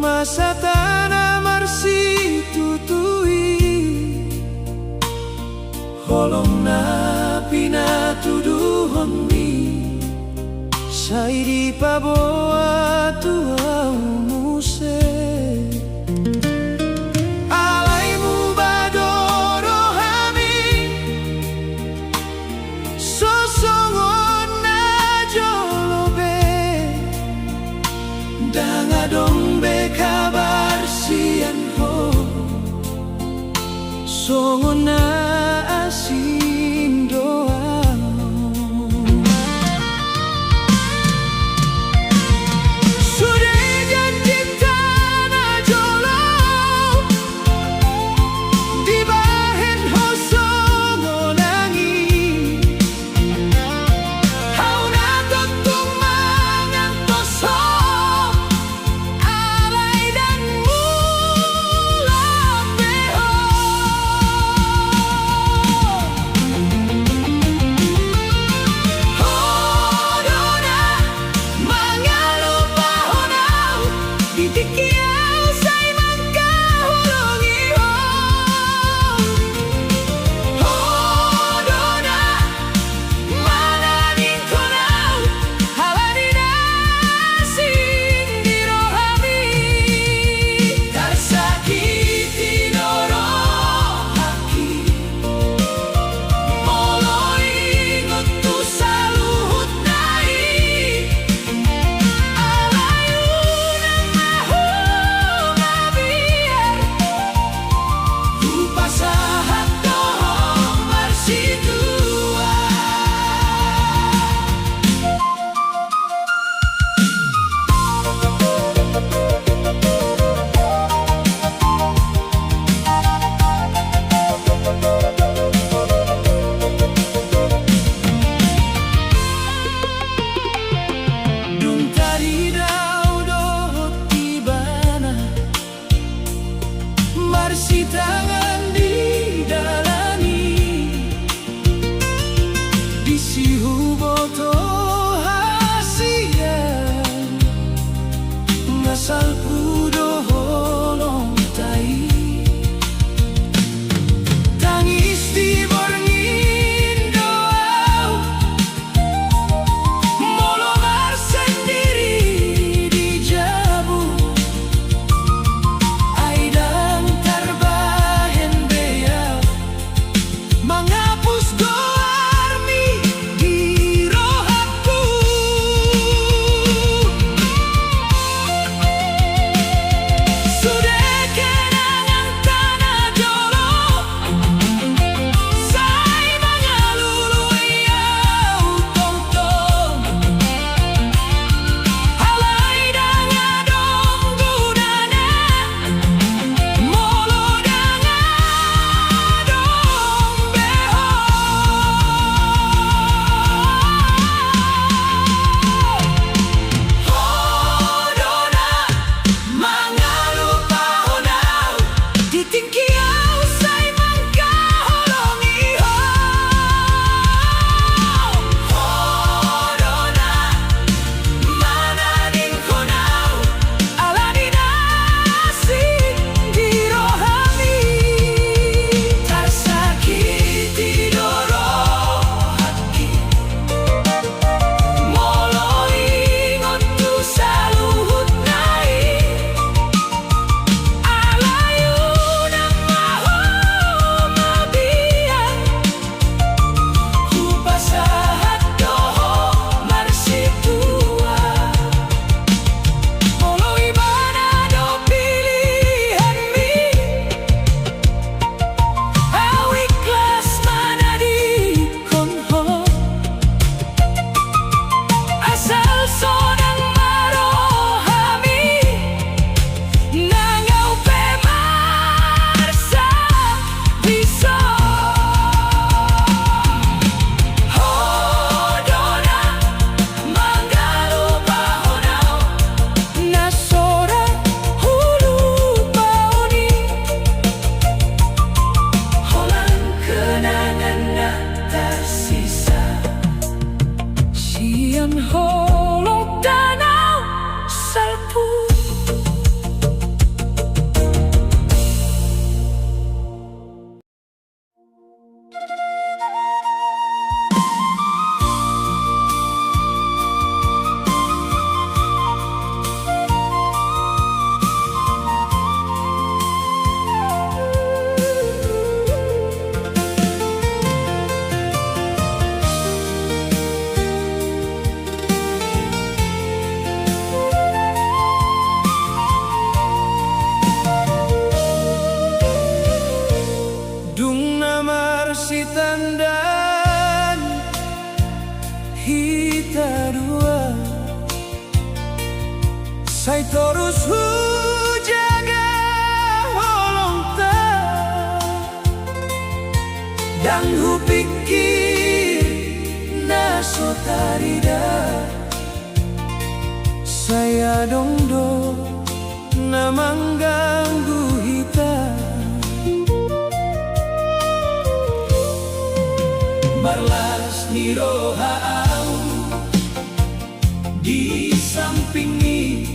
masa tanah marsi tutui holong na pinatuduhon mi sairi paboa tuau muse alaimu badoro hami sosongon na jolobe dangadong be kabar sian ho songon na asin doa sudah janji tanah jolo di bahen ho songon nangi hau na totung mangan toso alai dan mulam beho hodona mangalupa honau ditikiau say mangkahulungi ho hodona mananing konau haladina sing dirohami tarsakiti doro haki moloi ngutu saluhut nai alayunang mahu mabiar upasahat dohong marsitua Dung tari dau dohot tibana marsi tangan didalani disihu boto hasian ngasal pudo holong tai tangis di borngin doau molongar sendiri di jabu aidang tarbahen bea menghapus goarmi di rohaku sudah kenangan tanah jolo say mangalului au tong-tong halai dangadong gunana molo dangadong beho hodona mangalupa honau ditingkiau say mangkaholongi ho hodona mananing konau aladina sing dirohami tarsakiti doro haki moloi ngutu saluhut nai alayunang mahu mabian upasahat doho marsitua moloi bana do pilihan mi au ikhlas mana di konho asal sonang marohami nangau pe marsa bisa hodona mangalupa honau nasora hulu pauni holang kenangan na tersisa sian holok danau salpu kita dua. Saya terus jaga holong ta, dan hu pikir naso tarida. Saya dongdo namang ganggu hita, marlas ni rohaau di sampingi.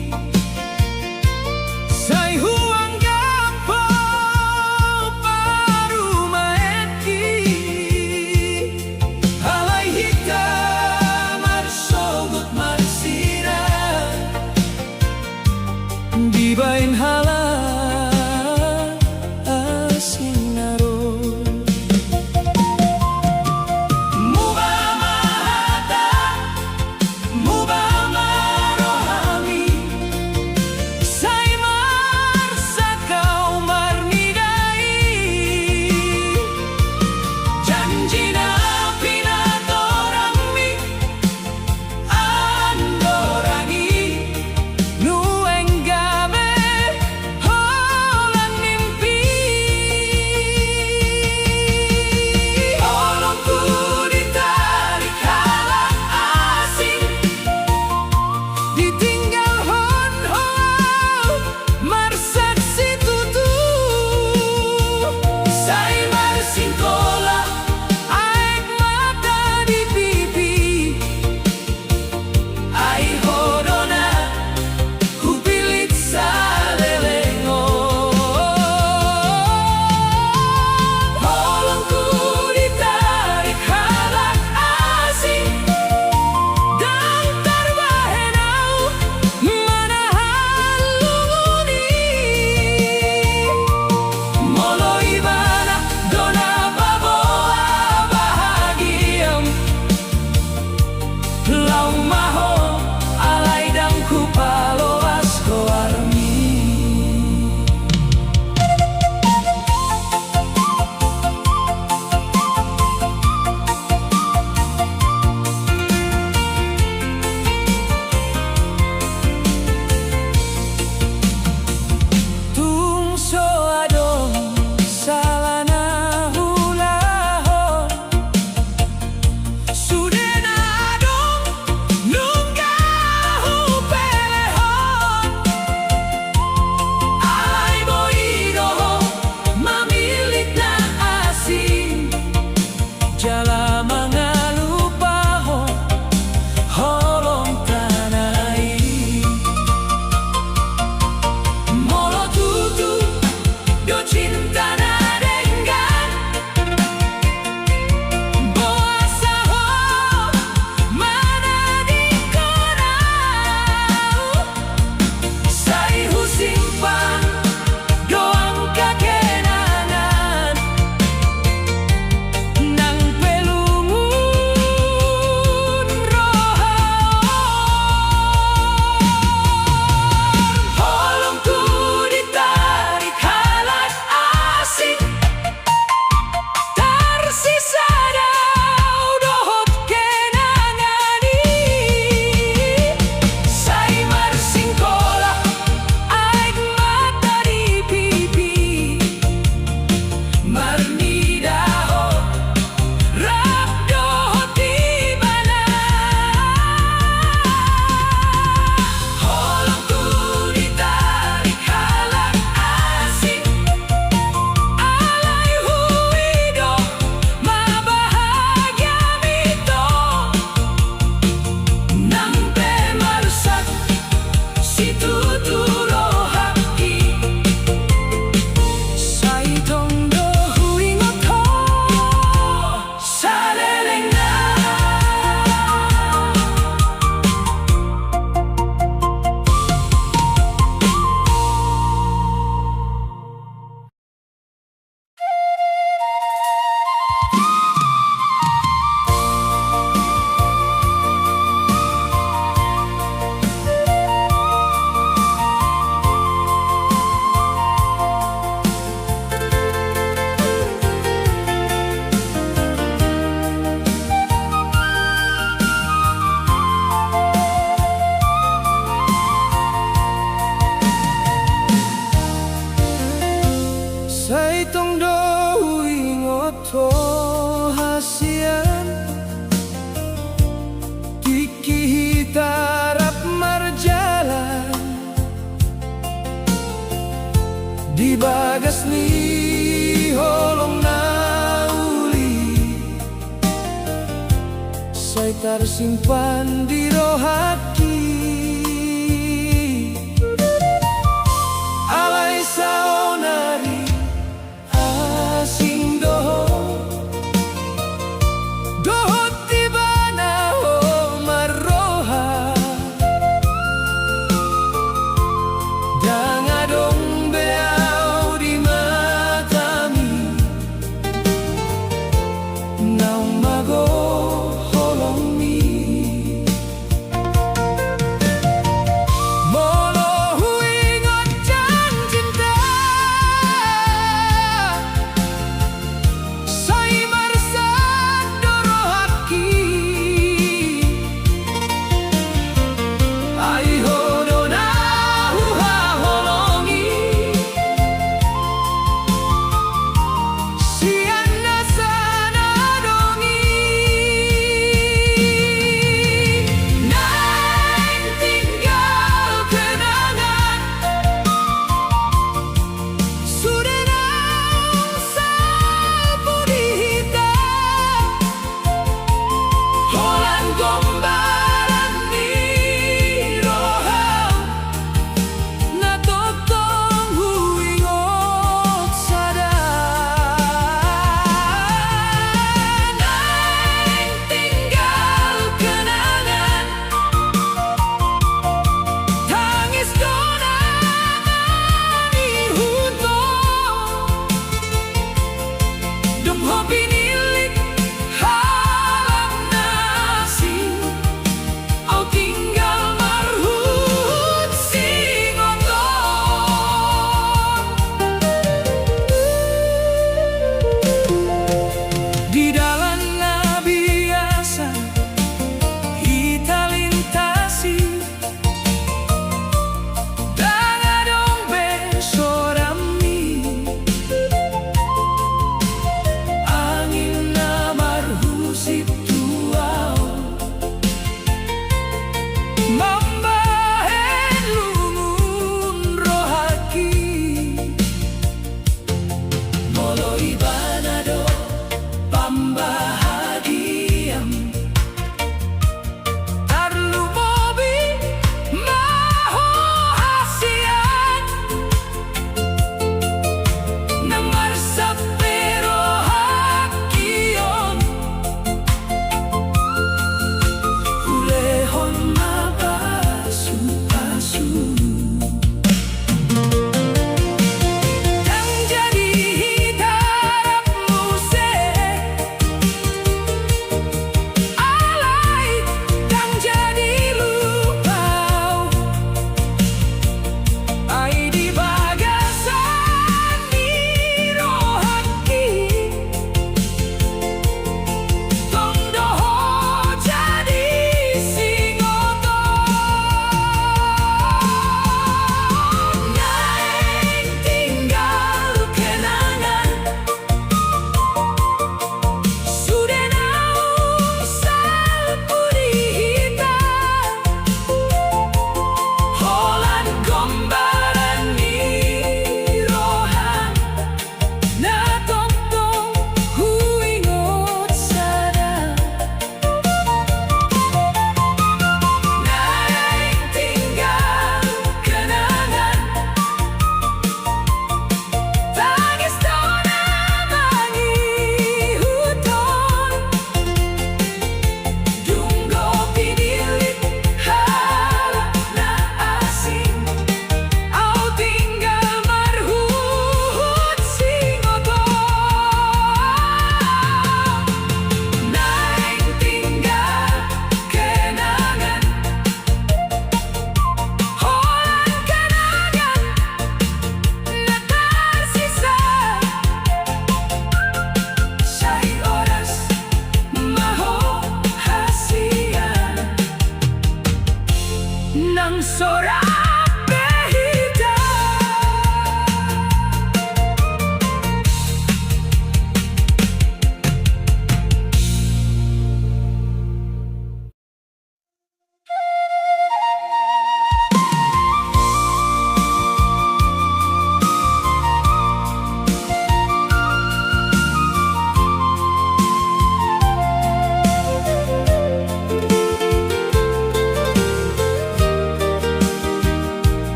Saya huang gapo baru maenki, halai hita marsogut marsira di bain hala asinaro. Mubama hata, mubama rohami, say marsa kau marnidai, janji na pinatorami andorangi, nueng gabe holan mimpi. Holongku ditarik halang asing, ditinggal hon hoau marsaksi tutu. Saya marsingkola aek mata di pipi, ai hodona hupilit sa lelengo. Holongku ditarik halang asing, dan tarbahenau manahan lunguni. Molo ibana dona baboa bahagiam, lau maho alai dangku paloas koarmi. Tung so adong salana hulahon, sudena adong nung bagas ni holong nauli, saya tersimpan di roh hati. Alai saonari asing doho, doho tibana ho maroha, dangadong beau di matami, naung mago holong mi.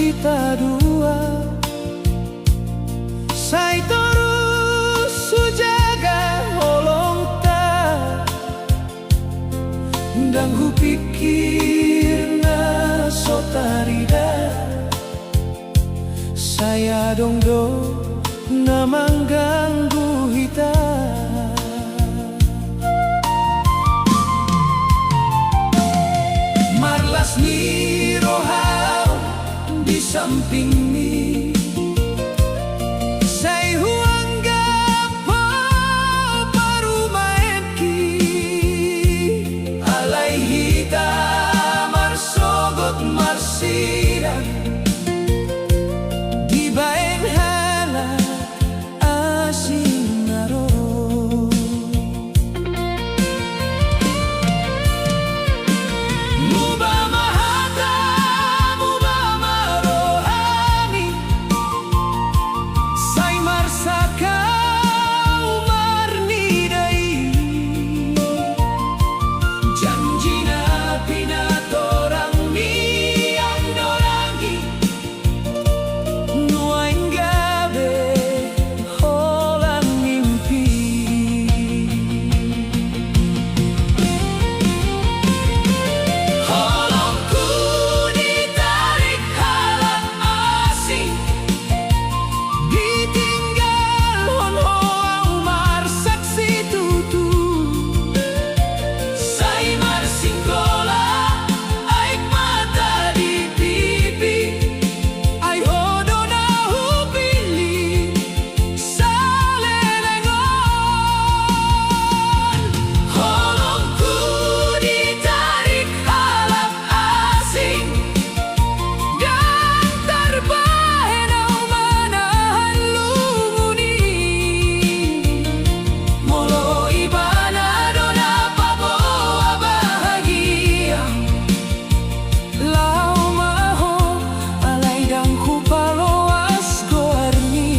kita dua. Saya terus sujaga holong ta, dan ku pikir na sotarida. Saya dongdo na mengganggu hita. Marlas ni rohau di samping ni. Saya huanggap parumaen ki. Alay hita marsogot marsidang. Di baeng halak asing naro. Mubah mahata, mubah marohani. Say marsaka umar nidai. Janji na pinatorang ni ang dorangi. Nuaing gabi holang mimpi. Holongku ditarik halang asing. Ditinggal honho ang marsaksi tutu. Say marsingkola ay mata di pipi. Ay hodo na hupili sa lelengon. Holongku ditarik halang asing. Dan tarbahin ang manahan lunguni. Molo iba na doon na pabawa bahagia. Lao maho alay dang kupaloas goarni.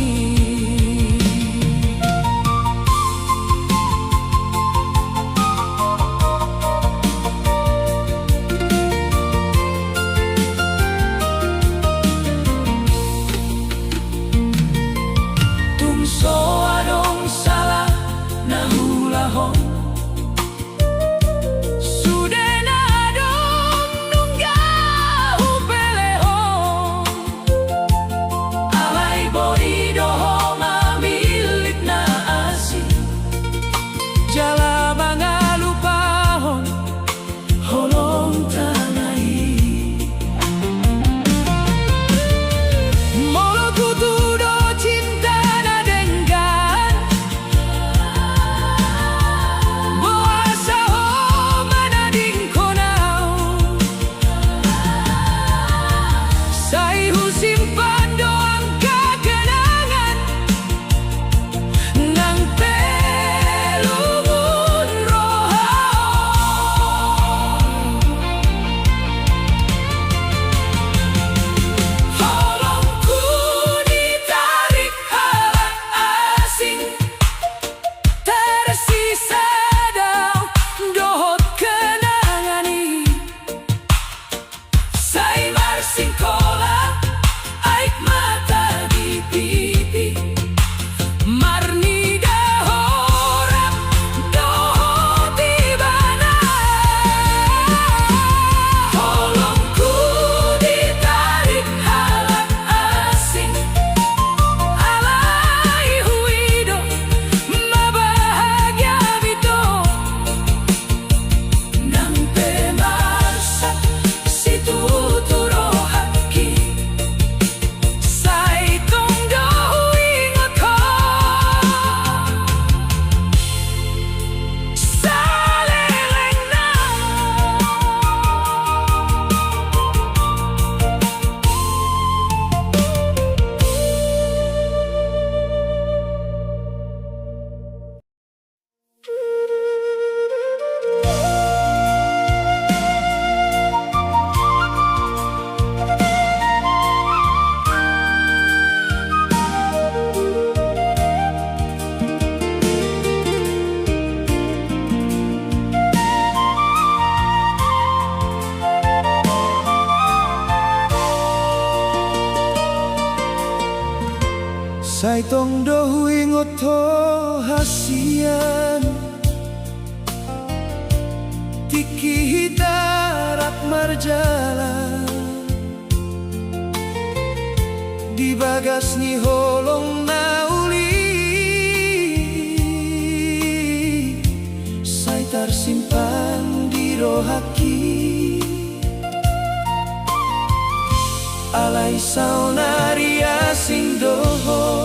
Tungso adong salah nahulahon. Sudah na adong nunggahu pelehon. Alay bodi doho mamilit na asing. Jala mga lupahon holong tanay. Molo kutudo cinta na denggan. Boasa ho manading konaw. Say husimpan doang kakenangan ng pelungun rohao. Holongku ditarik halang asing. Tersisa daw dohot kenangani. Say marsingkola ay mata di pipi. Marni dahorap dohot ibana. Holongku ditarik halang asing. Alay huido mabahagia bito. Nang pemarsa si tuturohan. Saitong dohui ngoto hasian Tiki hidarak marjala Di bagas ni holong nauli Saitar simpan di rohaki Alay saunaria sing doho